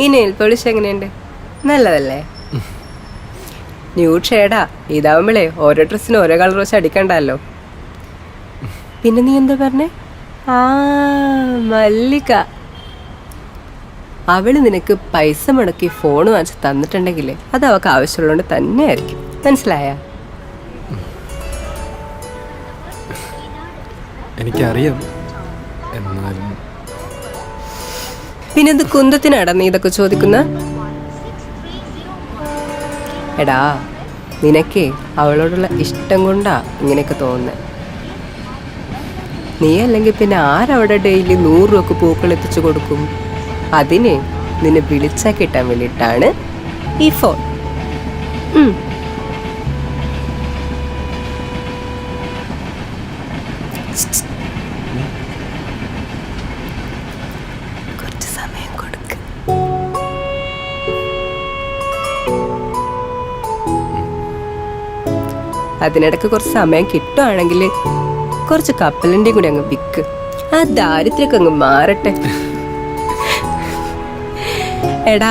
ഈ nail polish എങ്ങനെയുണ്ട്? നല്ലതല്ലേ? ന്യൂഡ് ഷെയ്ഡാ. ഇതാവുമ്പോളേ ഓരോ ഡ്രസ്സിന് ഓരോ കളർ വെച്ച് അടിക്കണ്ടല്ലോ. പിന്നെ നീ എന്താ പറഞ്ഞേ? ആ, മല്ലിക. അവള് നിനക്ക് പൈസ മുടക്കി ഫോൺ വാങ്ങിച്ച് തന്നിട്ടുണ്ടെങ്കിൽ അത് അവൾക്ക് ആവശ്യമുള്ളതുകൊണ്ട് തന്നെ ആയിരിക്കും. മനസ്സിലായ? എനിക്കറിയാം. എന്നാലും പിന്നെന്ത് കുന്തത്തിനാടാ നീ ഇതൊക്കെ ചോദിക്കുന്ന? എടാ, നിനക്കേ അവളോടുള്ള ഇഷ്ടം കൊണ്ടാ ഇങ്ങനെയൊക്കെ തോന്നുന്നത്. നീ അല്ലെങ്കിൽ പിന്നെ ആരവിടെ ഡെയിലി 100 രൂപക്ക് പൂക്കൾ എത്തിച്ചു കൊടുക്കും? അതിന് നിന്നെ വിളിച്ചാൽ കിട്ടാൻ വേണ്ടിയിട്ടാണ് ഈ ഫോൺ. കുറച്ച് സമയം കൊടുക്ക്. അതിനിടക്ക് കുറച്ച് സമയം കിട്ടുവാണെങ്കിൽ കുറച്ച് കപ്പലിൻ്റെ കൂടെ അങ്ങ് വിൽക്ക്. ആ ദാരിദ്ര്യമൊക്കെ അങ്ങ് മാറട്ടെ. എടാ,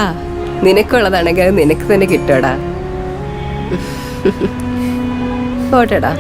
നിനക്കുള്ളതാണെങ്കിൽ അത് നിനക്ക് തന്നെ കിട്ടുമടാ. പോട്ടെടാ.